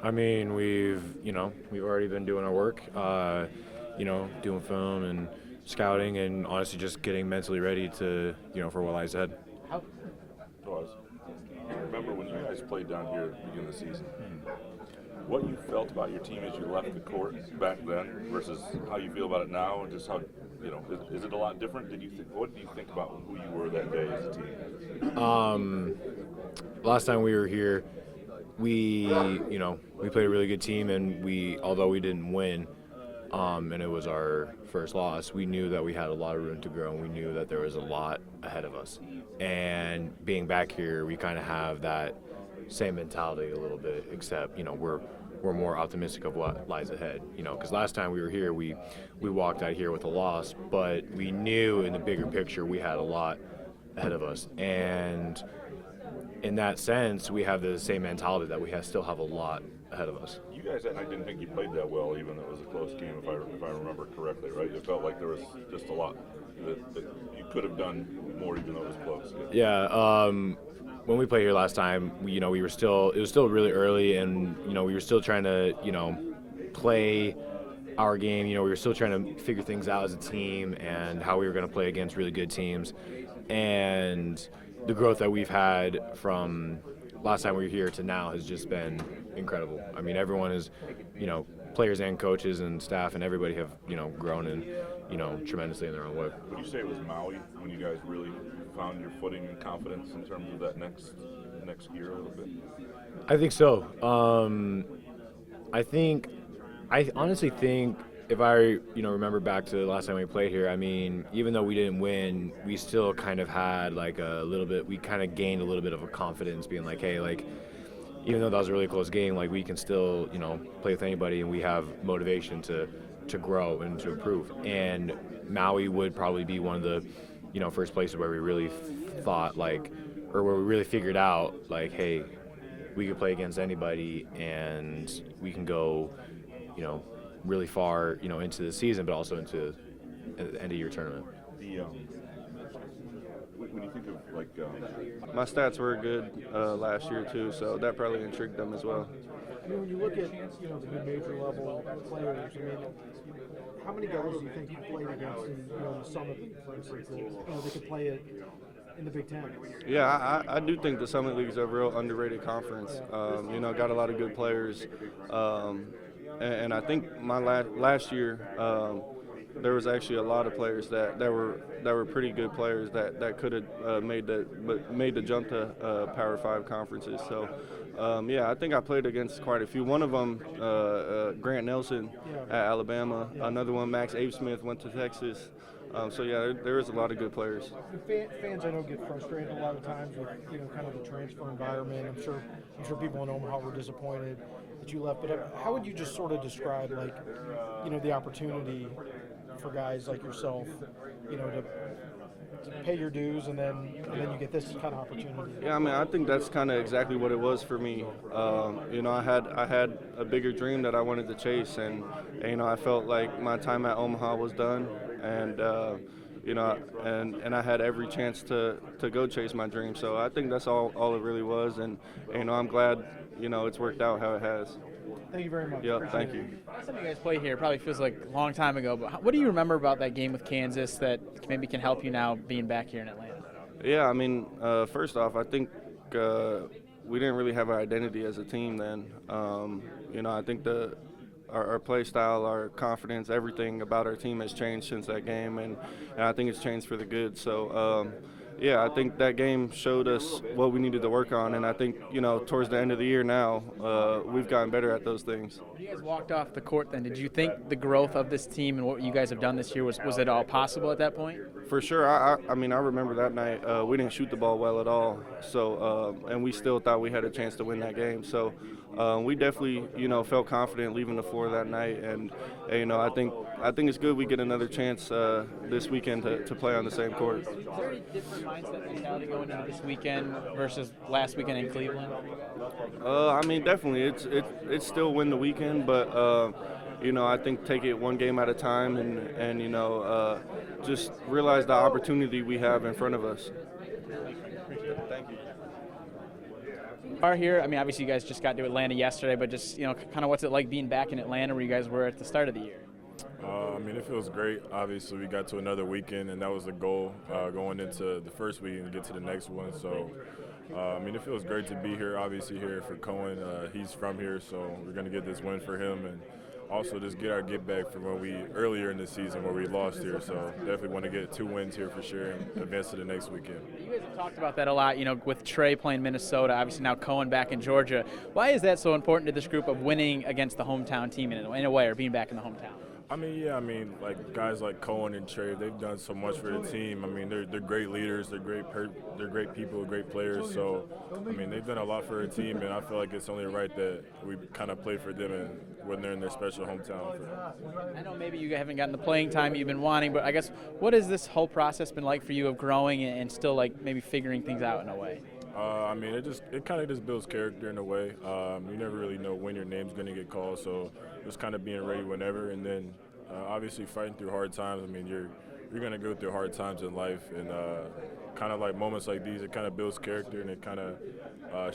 I mean, we've already been doing our work, doing film and scouting, and honestly just getting mentally ready to, for what lies ahead. Was. Remember when you guys played down here at the beginning of the season? What you felt about your team as you left the court back then versus how you feel about it now, and just how, is it a lot different? What did you think about who you were that day as a team? Last time we were here, we played a really good team, and although we didn't win, and it was our first loss, we knew that we had a lot of room to grow, and we knew that there was a lot ahead of us. And being back here, we kind of have that same mentality a little bit, except we're more optimistic of what lies ahead. Because last time we were here, we walked out here with a loss, but we knew in the bigger picture we had a lot ahead of us, and in that sense, we have the same mentality that we still have a lot ahead of us. You guys that night didn't think you played that well, even though it was a close game, if I remember correctly, right? It felt like there was just a lot that you could have done more, even though it was close. Yeah. When we played here last time, it was still really early, and we were still trying to play our game. We were still trying to figure things out as a team and how we were going to play against really good teams, and the growth that we've had from last time we were here to now has just been incredible. I mean, everyone is, players and coaches and staff and everybody have, grown and, tremendously in their own way. Would you say it was Maui when you guys really found your footing and confidence in terms of that next year a little bit? I think so. I honestly think if I, remember back to the last time we played here, I mean, even though we didn't win, we still kind of had we kind of gained a little bit of a confidence being like, hey, even though that was a really close game, we can still, play with anybody, and we have motivation to grow and to improve. And Maui would probably be one of the, first places where we really thought or where we really figured out hey, we could play against anybody and we can go, really far, into the season, but also into the end of year tournament. When you think of my stats were good last year too, so that probably intrigued them as well. I mean, when you look at the mid-major level players, I mean, how many guys do you think you played against in the Summit League, for instance, that they could play it in the Big Ten? Yeah, I do think the Summit League is a real underrated conference. Got a lot of good players, and I think my last year. There was actually a lot of players that were pretty good players that could have made the jump to Power 5 conferences. So, I think I played against quite a few. One of them, Grant Nelson at Alabama. Another one, Max Avesmith, went to Texas. There is a lot of good players. Fans, I know, get frustrated a lot of times with kind of the transfer environment. I'm sure people in Omaha were disappointed that you left. But how would you just sort of describe the opportunity for guys like yourself, to pay your dues and then you get this kind of opportunity? Yeah, I mean, I think that's kind of exactly what it was for me. I had a bigger dream that I wanted to chase, and I felt like my time at Omaha was done, and and I had every chance to go chase my dream. So I think that's all it really was, and I'm glad it's worked out how it has. Thank you very much. Yeah, thank you. Last time you guys played here probably feels like a long time ago, but what do you remember about that game with Kansas that maybe can help you now being back here in Atlanta? Yeah, I mean, first off, I think we didn't really have an identity as a team then. I think our play style, our confidence, everything about our team has changed since that game, and I think it's changed for the good. So, I think that game showed us what we needed to work on, and I think, towards the end of the year now, we've gotten better at those things. When you guys walked off the court then, did you think the growth of this team and what you guys have done this year, was it all possible at that point? For sure. I mean, I remember that night, we didn't shoot the ball well at all, so and we still thought we had a chance to win that game. So we definitely, felt confident leaving the floor that night, and I think it's good we get another chance this weekend to play on the same court. Is there any different mindset mentality going into this weekend versus last weekend in Cleveland? I mean, definitely. It's still win the weekend, but I think take it one game at a time, and just realize the opportunity we have in front of us. Thank you. Are here. I mean, obviously you guys just got to Atlanta yesterday, but just kind of what's it like being back in Atlanta where you guys were at the start of the year? I mean, it feels great. Obviously, we got to another weekend, and that was the goal going into the first weekend and get to the next one. So, I mean, it feels great to be here. Obviously, here for Cohen, he's from here, so we're going to get this win for him, and also just get our get back from when we earlier in the season where we lost here. So, definitely want to get 2 wins here for sure and advance to the next weekend. You guys have talked about that a lot. With Trey playing Minnesota, obviously now Cohen back in Georgia. Why is that so important to this group of winning against the hometown team in a way, or being back in the hometown? I mean, like guys like Cohen and Trey, they've done so much for the team. I mean, they're great leaders, they're great people, great players. So, I mean, they've done a lot for the team, and I feel like it's only right that we kind of play for them and when they're in their special hometown. I know maybe you haven't gotten the playing time you've been wanting, but I guess what has this whole process been like for you of growing and still like maybe figuring things out in a way? I mean, it kind of just builds character in a way. You never really know when your name's going to get called, so just kind of being ready whenever, and then obviously fighting through hard times. I mean, you're going to go through hard times in life, and kind of like moments like these, it kind of builds character and it kind of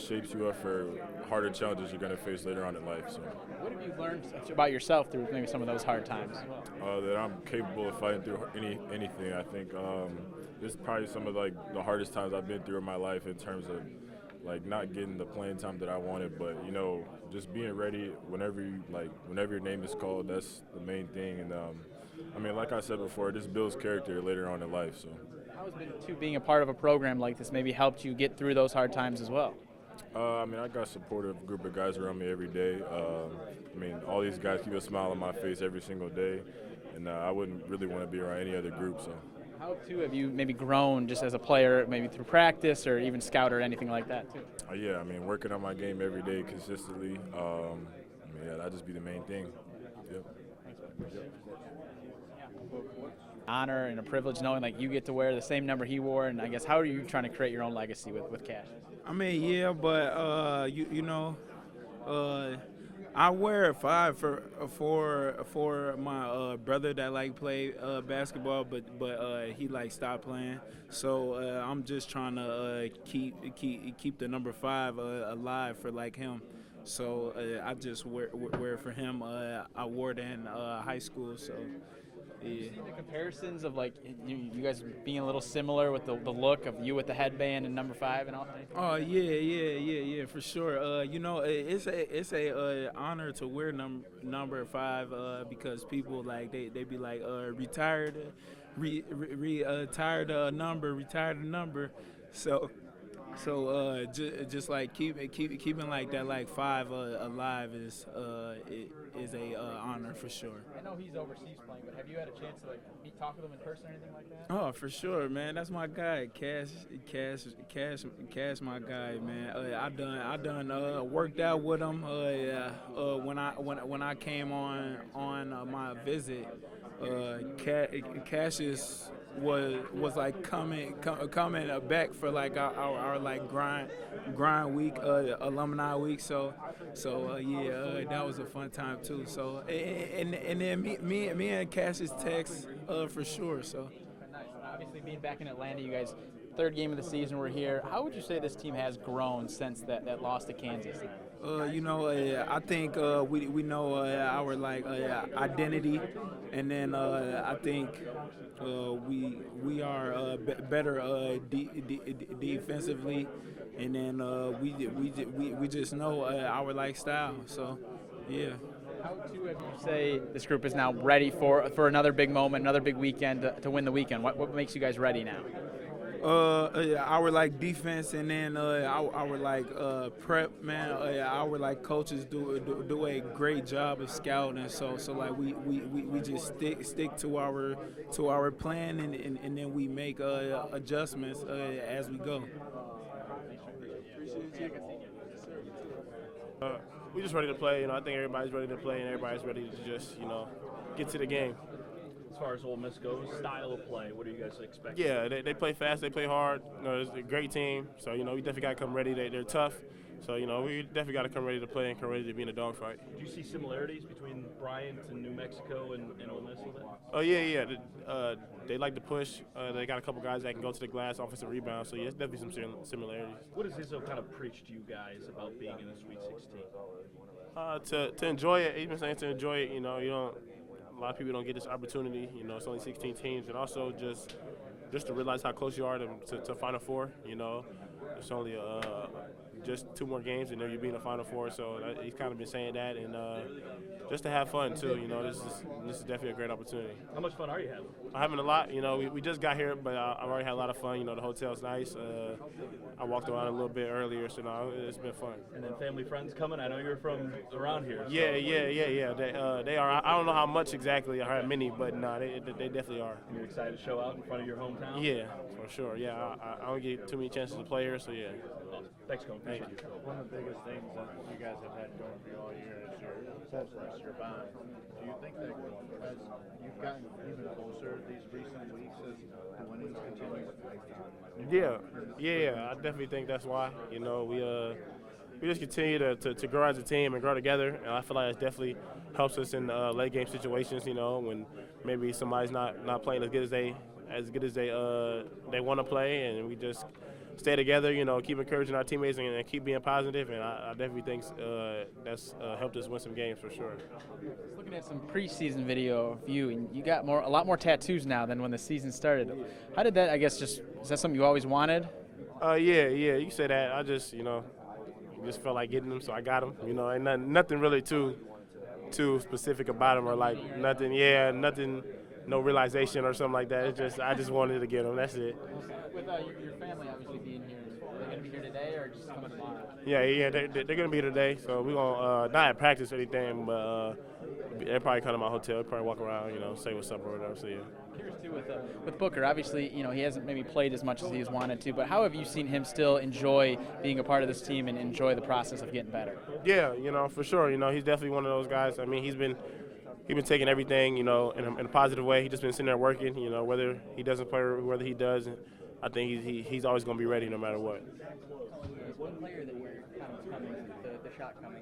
shapes you up for harder challenges you're going to face later on in life. So, what have you learned about yourself through maybe some of those hard times? That I'm capable of fighting through anything. I think this is probably some of like the hardest times I've been through in my life in terms of like not getting the playing time that I wanted, but just being ready whenever your name is called. That's the main thing. And I mean, like I said before, this builds character later on in life. So, how has being a part of a program like this maybe helped you get through those hard times as well? I mean, I got a supportive group of guys around me every day. I mean, all these guys keep a smile on my face every single day, and I wouldn't really want to be around any other group. So, how too have you maybe grown just as a player, maybe through practice or even scout or anything like that too? Yeah, I mean, working on my game every day consistently. That'd just be the main thing. Yep. Honor and a privilege knowing like you get to wear the same number he wore, and I guess how are you trying to create your own legacy with Cash? I mean, yeah, but I wear a 5 for my brother that play basketball, but he stopped playing. So I'm just trying to keep the number 5 alive for him. So I just wear it for him. I wore it in high school. So. Yeah. The comparisons of you guys being a little similar with the look of you with the headband and number 5 and all that. Oh yeah, for sure. It's a honor to wear number 5 because people they be retired a number. So just keeping that 5 alive is a honor for sure. I know he's overseas playing, but have you had a chance to talk with him in person or anything like that? Oh, for sure, man. That's my guy, Cash, my guy, man. I done worked out with him. When I came on my visit, Cassius was coming back for our grind week, alumni week. So that was a fun time too. So and then me and Cassius text for sure. So nice. Obviously, being back in Atlanta, you guys, third game of the season, we're here. How would you say this team has grown since that loss to Kansas? I think we know our identity, and then I think we are better defensively, and then we just know our style. So yeah. How too have you say this group is now ready for another big moment, another big weekend to win the weekend? What makes you guys ready now? Our defense, and then our prep, man. Our coaches do a great job of scouting. So we just stick to our plan, and then we make adjustments as we go. We're just ready to play. I think everybody's ready to play, and everybody's ready to just get to the game. As far as Ole Miss goes, style of play, what do you guys expect? Yeah, they play fast, they play hard. It's a great team, so we definitely got to come ready. They're tough, So, you know, we definitely got to come ready to play and come ready to be in a dogfight. Do you see similarities between Bryant and New Mexico and Ole Miss a little bit? Oh, yeah. They like to push. They got a couple guys that can go to the glass, offensive rebound. So, yeah, it's definitely some similarities. What does Izzo kind of preach to you guys about being in the Sweet 16? To enjoy it, he's been saying to enjoy it. You know, a lot of people don't get this opportunity. You know, it's only 16 teams, and also just to realize how close you are to Final Four. You know, it's only just 2 more games, and then you'll be in the Final Four. So he's kind of been saying that, and just to have fun too. You know, this is definitely a great opportunity. How much fun are you having? I'm having a lot. You know, we just got here, but I've already had a lot of fun. You know, the hotel's nice. I walked around a little bit earlier, so no, it's been fun. And then family, friends coming. I know you're from around here. So. Yeah. They are. I don't know how much exactly, or how many, but no, they definitely are. You're excited to show out in front of your hometown? Yeah, for sure. Yeah, I don't get too many chances to play here, so yeah. Awesome. Thanks, Coach. Thank you. One of the biggest things that you guys have had going for you all year is your closeness, your bond. Do you think that as you've gotten even closer these recent weeks as the winnings continue? Yeah. I definitely think that's why. You know, we just continue to grow as a team and grow together, and I feel like it definitely helps us in late game situations. You know, when maybe somebody's not playing as good as they want to play, and we just stay together, you know, keep encouraging our teammates and keep being positive, and I definitely think that's helped us win some games for sure. Looking at some preseason video of you, and you got a lot more tattoos now than when the season started. How did that, I guess, is that something you always wanted? Yeah, you say that. I just, just felt like getting them, so I got them. You know, and nothing really too specific about them, or like nothing, no realization or something like that. It's just I just wanted to get them. That's it. With your family obviously being here, are they going to be here today or just coming tomorrow? Yeah, they're going to be here today. So we're going to not at practice or anything, but they'll probably come to my hotel, probably walk around, say what's up or whatever. So yeah. Curious too with Booker. Obviously, he hasn't maybe played as much as he's wanted to, but how have you seen him still enjoy being a part of this team and enjoy the process of getting better? Yeah, for sure. He's definitely one of those guys. I mean, he's been taking everything, in a positive way. He's just been sitting there working, whether he doesn't play or whether he does. I think he's always going to be ready no matter what. One player that you're kind of coming, the shot coming.